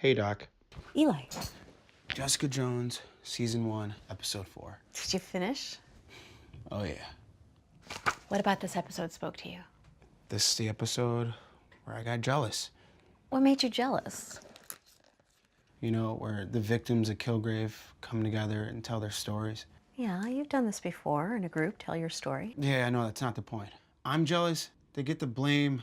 Hey, Doc. Eli, Jessica Jones, Season 1, Episode 4. did you finish? Oh, yeah. What about this episode spoke to you? This is the episode where I got jealous. What made you jealous? You know, where the victims of Kilgrave come together and tell their stories. Yeah, you've done this before in a group. Tell your story. Yeah, I know, that's not the point. I'm jealous they get to blame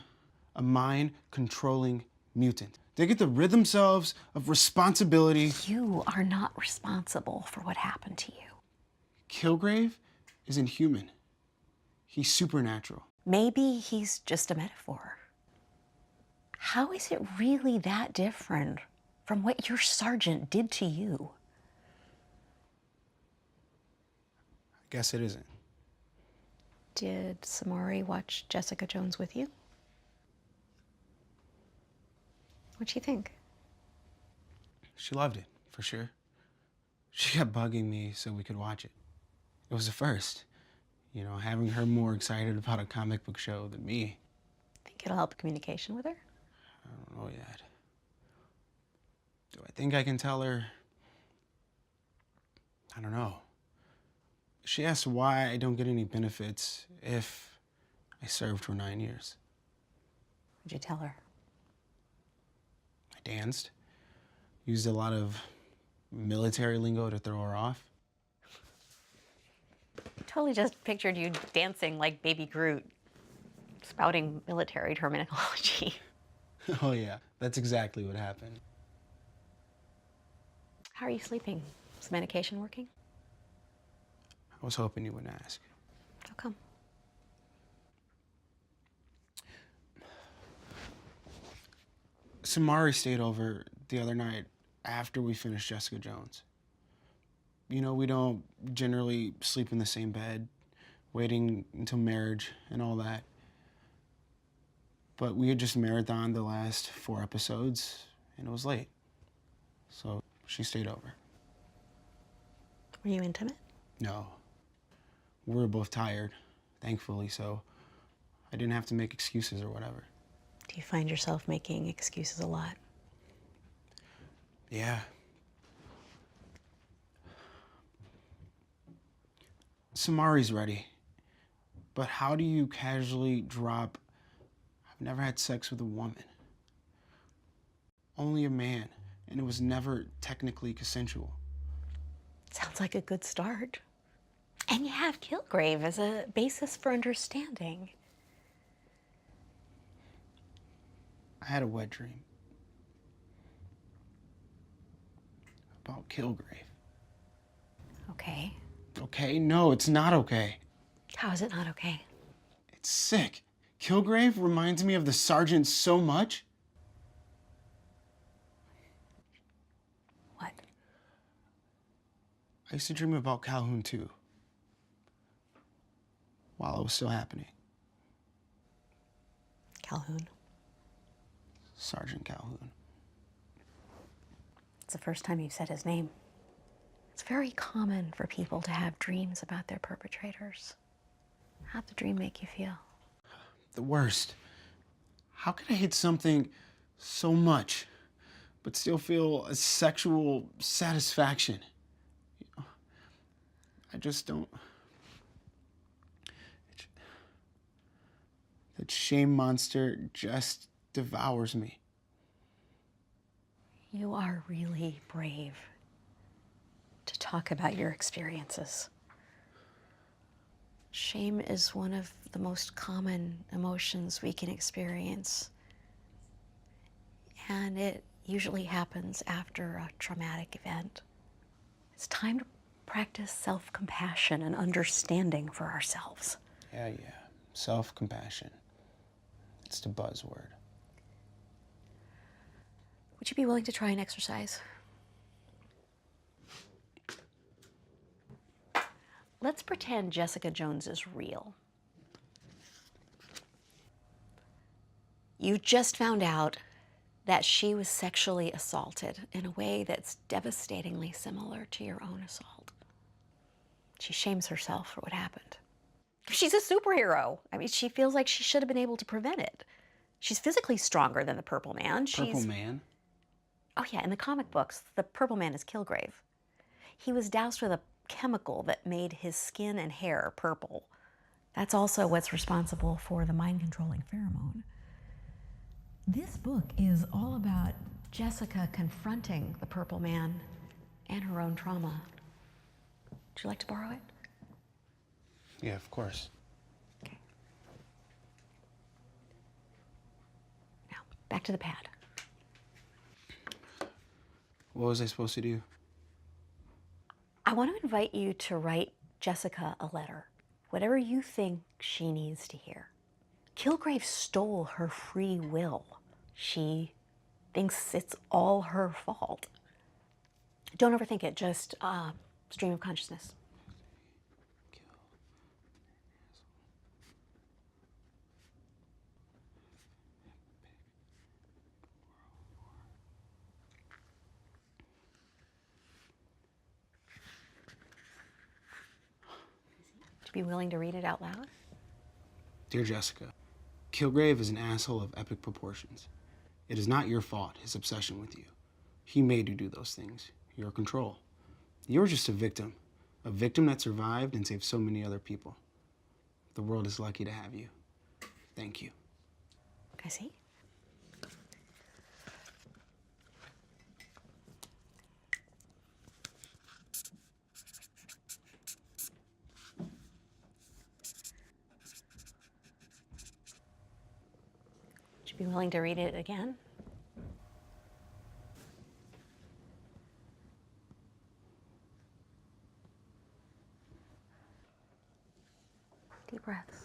a mind-controlling mutant. They get to rid themselves of responsibility. You are not responsible for what happened to you. Kilgrave isn't human. He's supernatural. Maybe he's just a metaphor. How is it really that different from what your sergeant did to you? I guess it isn't. Did Samari watch Jessica Jones with you? What'd she think? She loved it, for sure. She kept bugging me so we could watch it. It was a first. You know, having her more excited about a comic book show than me. Think it'll help communication with her? I don't know yet. Do I think I can tell her? I don't know. She asked why I don't get any benefits if I served for 9 years. What'd you tell her? I danced, used a lot of military lingo to throw her off. Totally just pictured you dancing like Baby Groot, spouting military terminology. Oh yeah, that's exactly what happened. How are you sleeping? Is the medication working? I was hoping you wouldn't ask. How come? Samari stayed over the other night after we finished Jessica Jones. You know, we don't generally sleep in the same bed, waiting until marriage and all that. But we had just marathoned the last 4 episodes, and it was late. So she stayed over. Were you intimate? No. We were both tired, thankfully, so I didn't have to make excuses or whatever. Do you find yourself making excuses a lot? Yeah. Samari's ready. But how do you casually drop, I've never had sex with a woman? Only a man, and it was never technically consensual. Sounds like a good start. And you have Kilgrave as a basis for understanding. I had a wet dream about Kilgrave. Okay. Okay, no, it's not okay. How is it not okay? It's sick. Kilgrave reminds me of the sergeant so much. What? I used to dream about Calhoun too, while it was still happening. Calhoun. Sergeant Calhoun. It's the first time you've said his name. It's very common for people to have dreams about their perpetrators. How'd the dream make you feel? The worst. How could I hate something so much, but still feel a sexual satisfaction? You know, I just don't. That shame monster just devours me. You are really brave to talk about your experiences. Shame is one of the most common emotions we can experience. And it usually happens after a traumatic event. It's time to practice self-compassion and understanding for ourselves. Yeah. Self-compassion. It's the buzzword. Would you be willing to try an exercise? Let's pretend Jessica Jones is real. You just found out that she was sexually assaulted in a way that's devastatingly similar to your own assault. She shames herself for what happened. She's a superhero. I mean, she feels like she should have been able to prevent it. She's physically stronger than the Purple Man. Purple Man? Oh yeah, in the comic books, the Purple Man is Kilgrave. He was doused with a chemical that made his skin and hair purple. That's also what's responsible for the mind-controlling pheromone. This book is all about Jessica confronting the Purple Man and her own trauma. Would you like to borrow it? Yeah, of course. Okay. Now, back to the pad. What was I supposed to do? I want to invite you to write Jessica a letter. Whatever you think she needs to hear. Kilgrave stole her free will. She thinks it's all her fault. Don't overthink it, just stream of consciousness. Would you be willing to read it out loud? Dear Jessica, Kilgrave is an asshole of epic proportions. It is not your fault, his obsession with you. He made you do those things. Your control. You're just a victim that survived and saved so many other people. The world is lucky to have you. Thank you. I see. Would you be willing to read it again? Deep breaths.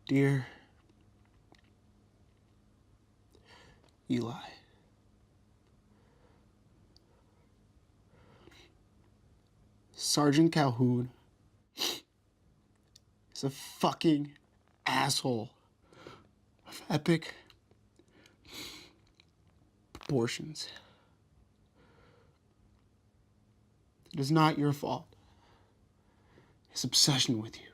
Dear Eli, Sergeant Calhoun is a fucking asshole of epic proportions. It is not your fault. His obsession with you.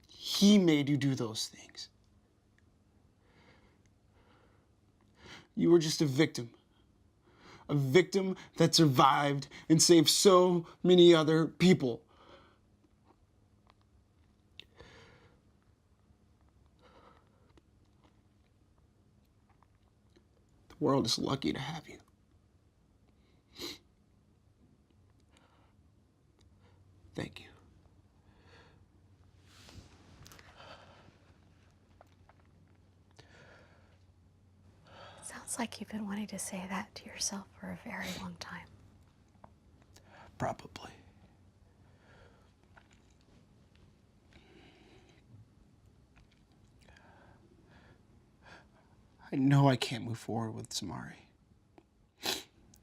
He made you do those things. You were just a victim that survived and saved so many other people. The world is lucky to have you. Thank you. Sounds like you've been wanting to say that to yourself for a very long time. Probably. I know I can't move forward with Samari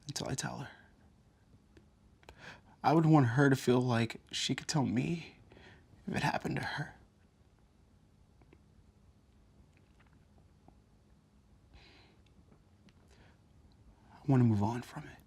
until I tell her. I would want her to feel like she could tell me if it happened to her. I want to move on from it.